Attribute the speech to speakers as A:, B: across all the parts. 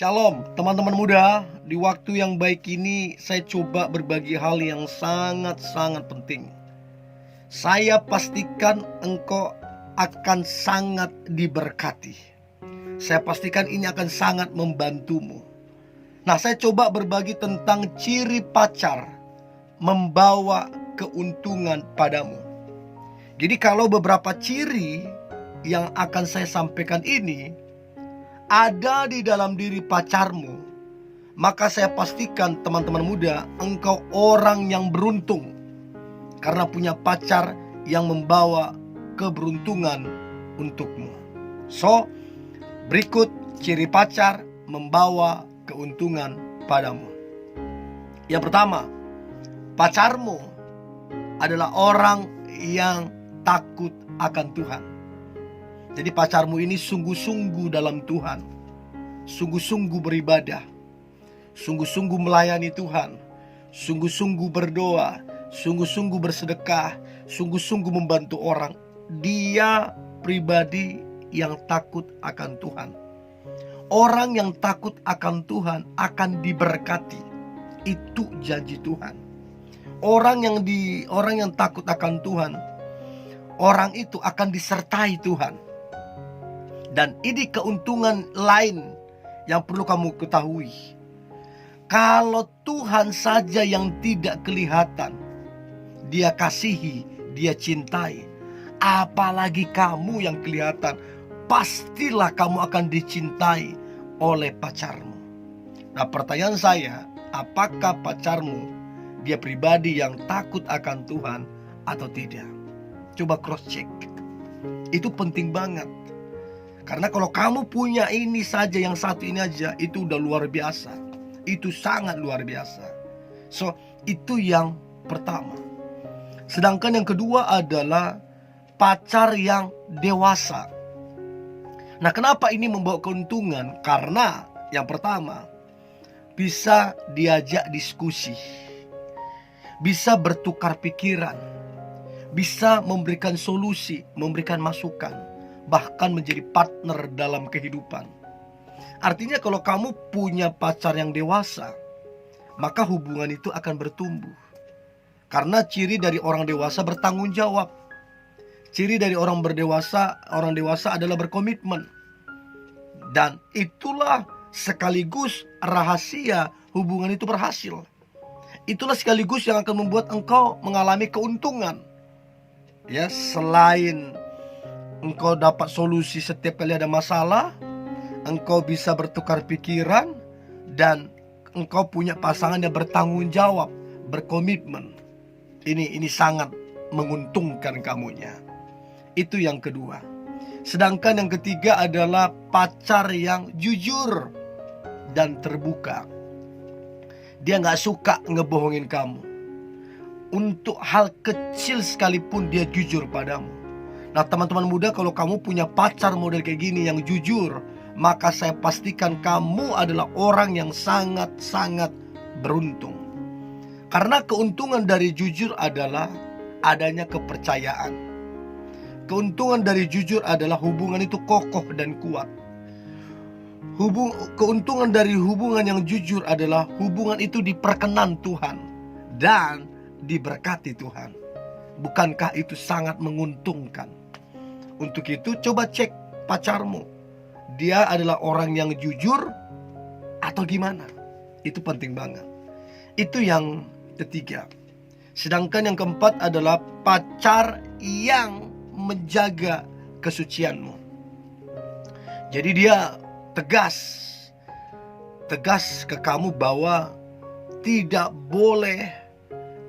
A: Shalom teman-teman muda. Di waktu yang baik ini saya coba berbagi hal yang sangat-sangat penting. Saya pastikan engkau akan sangat diberkati. Saya pastikan ini akan sangat membantumu. Nah, saya coba berbagi tentang ciri pacar membawa keuntungan padamu. Jadi kalau beberapa ciri yang akan saya sampaikan ini ada di dalam diri pacarmu, maka saya pastikan teman-teman muda, engkau orang yang beruntung karena punya pacar yang membawa keberuntungan untukmu. So, berikut ciri pacar membawa keuntungan padamu. Yang pertama, pacarmu adalah orang yang takut akan Tuhan. Jadi pacarmu ini sungguh-sungguh dalam Tuhan, sungguh-sungguh beribadah, sungguh-sungguh melayani Tuhan, sungguh-sungguh berdoa, sungguh-sungguh bersedekah, sungguh-sungguh membantu orang. Dia pribadi yang takut akan Tuhan. Orang yang takut akan Tuhan akan diberkati. Itu janji Tuhan. Orang yang takut akan Tuhan, orang itu akan disertai Tuhan. Dan ini keuntungan lain yang perlu kamu ketahui. Kalau Tuhan saja yang tidak kelihatan, Dia kasihi, Dia cintai, apalagi kamu yang kelihatan, pastilah kamu akan dicintai oleh pacarmu. Nah, pertanyaan saya, apakah pacarmu dia pribadi yang takut akan Tuhan atau tidak? Coba cross check. Itu penting banget. Karena kalau kamu punya ini saja, yang satu ini aja, itu udah luar biasa. Itu sangat luar biasa. So, itu yang pertama. Sedangkan yang kedua adalah pacar yang dewasa. Nah, kenapa ini membawa keuntungan? Karena yang pertama, bisa diajak diskusi, bisa bertukar pikiran, bisa memberikan solusi, memberikan masukan, bahkan menjadi partner dalam kehidupan. Artinya kalau kamu punya pacar yang dewasa, maka hubungan itu akan bertumbuh. Karena ciri dari orang dewasa bertanggung jawab. Ciri dari orang dewasa adalah berkomitmen. Dan itulah sekaligus rahasia hubungan itu berhasil. Itulah sekaligus yang akan membuat engkau mengalami keuntungan. Ya, selain engkau dapat solusi setiap kali ada masalah, engkau bisa bertukar pikiran, dan engkau punya pasangan yang bertanggung jawab, berkomitmen. Ini sangat menguntungkan kamunya. Itu yang kedua. Sedangkan yang ketiga adalah pacar yang jujur dan terbuka. Dia gak suka ngebohongin kamu. Untuk hal kecil sekalipun dia jujur padamu. Nah, teman-teman muda, kalau kamu punya pacar model kayak gini yang jujur, maka saya pastikan kamu adalah orang yang sangat-sangat beruntung. Karena keuntungan dari jujur adalah adanya kepercayaan. Keuntungan dari jujur adalah hubungan itu kokoh dan kuat. Keuntungan dari hubungan yang jujur adalah hubungan itu diperkenan Tuhan dan diberkati Tuhan. Bukankah itu sangat menguntungkan? Untuk itu coba cek pacarmu. Dia adalah orang yang jujur atau gimana? Itu penting banget. Itu yang ketiga. Sedangkan yang keempat adalah pacar yang menjaga kesucianmu. Jadi dia tegas ke kamu bahwa tidak boleh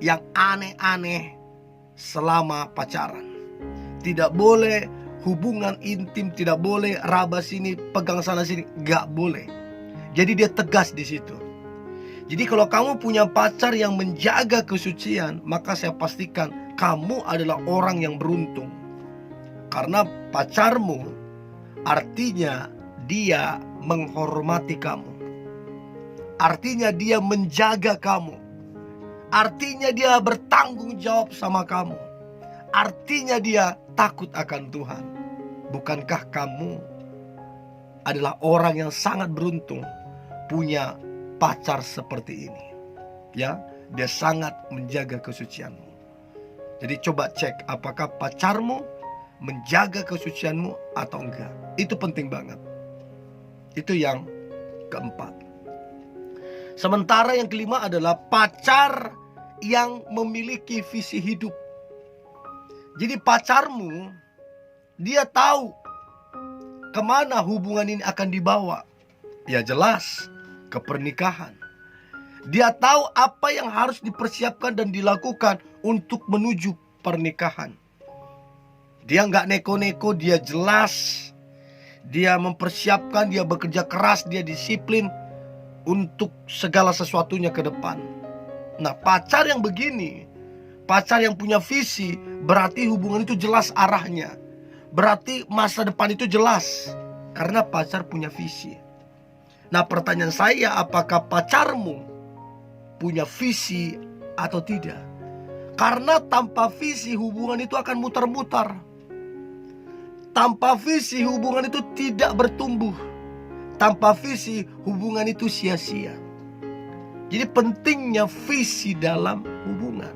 A: yang aneh-aneh selama pacaran. Tidak boleh hubungan intim, tidak boleh raba sini, pegang sana sini, gak boleh. Jadi dia tegas di situ. Jadi kalau kamu punya pacar yang menjaga kesucian, maka saya pastikan kamu adalah orang yang beruntung. Karena pacarmu artinya dia menghormati kamu. Artinya dia menjaga kamu. Artinya dia bertanggung jawab sama kamu. Artinya dia takut akan Tuhan. Bukankah kamu adalah orang yang sangat beruntung punya pacar seperti ini. Ya, dia sangat menjaga kesucianmu. Jadi coba cek apakah pacarmu menjaga kesucianmu atau enggak. Itu penting banget. Itu yang keempat. Sementara yang kelima adalah pacar yang memiliki visi hidup. Jadi pacarmu, dia tahu kemana hubungan ini akan dibawa. Ya jelas, ke pernikahan. Dia tahu apa yang harus dipersiapkan dan dilakukan untuk menuju pernikahan. Dia nggak neko-neko, dia jelas. Dia mempersiapkan, dia bekerja keras, dia disiplin untuk segala sesuatunya ke depan. Nah, pacar yang begini, pacar yang punya visi, berarti hubungan itu jelas arahnya. Berarti masa depan itu jelas, karena pacar punya visi. Nah, pertanyaan saya, apakah pacarmu punya visi atau tidak? Karena tanpa visi hubungan itu akan muter-muter. Tanpa visi hubungan itu tidak bertumbuh. Tanpa visi hubungan itu sia-sia. Jadi pentingnya visi dalam hubungan.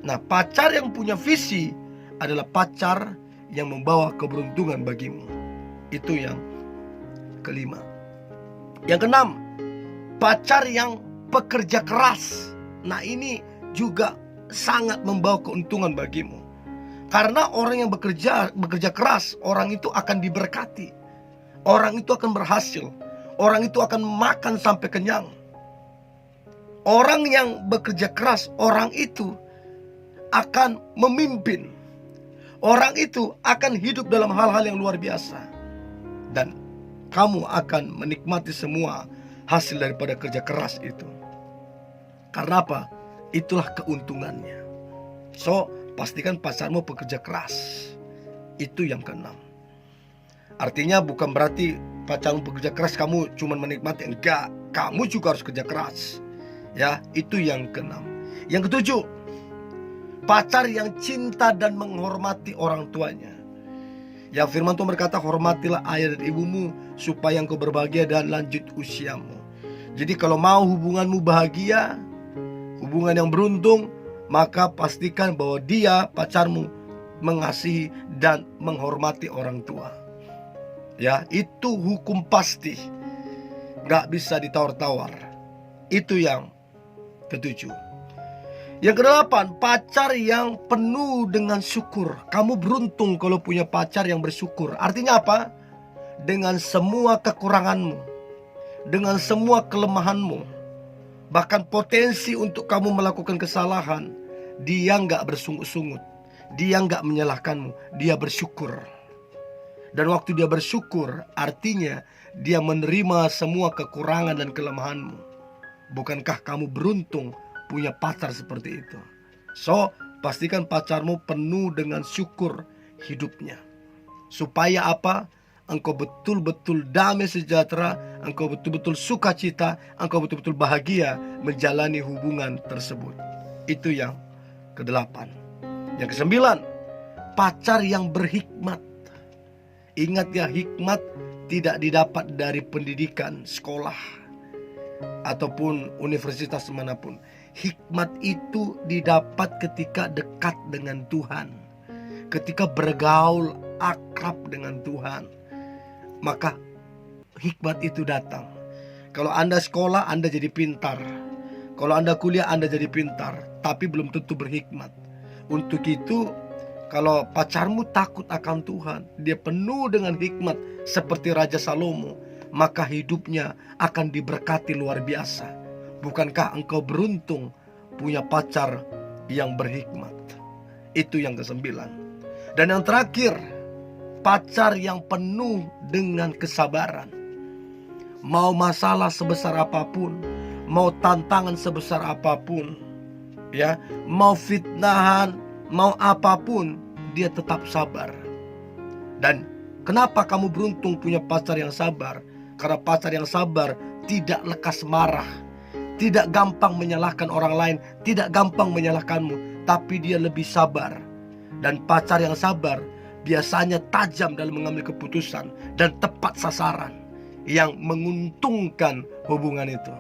A: Nah, pacar yang punya visi adalah pacar yang membawa keberuntungan bagimu. Itu yang kelima. Yang keenam, pacar yang pekerja keras. Nah, ini juga sangat membawa keuntungan bagimu. Karena orang yang bekerja keras, orang itu akan diberkati. Orang itu akan berhasil. Orang itu akan makan sampai kenyang. Orang yang bekerja keras, orang itu akan memimpin. Orang itu akan hidup dalam hal-hal yang luar biasa. Dan kamu akan menikmati semua hasil daripada kerja keras itu. Karena apa? Itulah keuntungannya. So, pastikan pacarmu pekerja keras. Itu yang keenam. Artinya bukan berarti pacarmu bekerja keras kamu cuma menikmati. Enggak, kamu juga harus kerja keras. Ya, itu yang keenam. Yang ketujuh, pacar yang cinta dan menghormati orang tuanya. Ya, firman Tuhan berkata, hormatilah ayah dan ibumu supaya engkau berbahagia dan lanjut usiamu. Jadi kalau mau hubunganmu bahagia, hubungan yang beruntung, maka pastikan bahwa dia, pacarmu, mengasihi dan menghormati orang tua. Ya, itu hukum pasti. Gak bisa ditawar-tawar. Itu yang ketujuh. Yang kedelapan, pacar yang penuh dengan syukur. Kamu beruntung kalau punya pacar yang bersyukur. Artinya apa? Dengan semua kekuranganmu, dengan semua kelemahanmu, bahkan potensi untuk kamu melakukan kesalahan, dia gak bersungut-sungut. Dia gak menyalahkanmu. Dia bersyukur. Dan waktu dia bersyukur, artinya dia menerima semua kekurangan dan kelemahanmu. Bukankah kamu beruntung punya pacar seperti itu? So, pastikan pacarmu penuh dengan syukur hidupnya. Supaya apa? Engkau betul-betul damai sejahtera, engkau betul-betul sukacita, engkau betul-betul bahagia menjalani hubungan tersebut. Itu yang kedelapan. Yang kesembilan, pacar yang berhikmat. Ingat ya, hikmat tidak didapat dari pendidikan, sekolah, ataupun universitas manapun. Hikmat itu didapat ketika dekat dengan Tuhan, ketika bergaul akrab dengan Tuhan. Maka hikmat itu datang. Kalau Anda sekolah, Anda jadi pintar. Kalau Anda kuliah, Anda jadi pintar. Tapi belum tentu berhikmat. Untuk itu, kalau pacarmu takut akan Tuhan, dia penuh dengan hikmat seperti Raja Salomo, maka hidupnya akan diberkati luar biasa. Bukankah engkau beruntung punya pacar yang berhikmat? Itu yang kesembilan. Dan yang terakhir, pacar yang penuh dengan kesabaran. Mau masalah sebesar apapun, mau tantangan sebesar apapun, ya, mau fitnahan, mau apapun, dia tetap sabar. Dan kenapa kamu beruntung punya pacar yang sabar? Karena pacar yang sabar tidak lekas marah, tidak gampang menyalahkan orang lain, tidak gampang menyalahkanmu, tapi dia lebih sabar. Dan pacar yang sabar biasanya tajam dalam mengambil keputusan dan tepat sasaran. yang menguntungkan hubungan itu.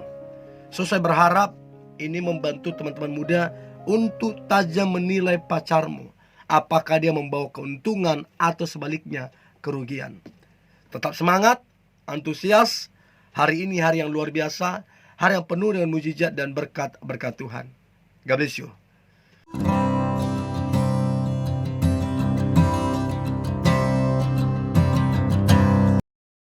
A: So, saya berharap ini membantu teman-teman muda untuk tajam menilai pacarmu. Apakah dia membawa keuntungan atau sebaliknya kerugian. Tetap semangat, antusias. Hari ini hari yang luar biasa, hari yang penuh dengan mujizat dan berkat Tuhan. God bless you.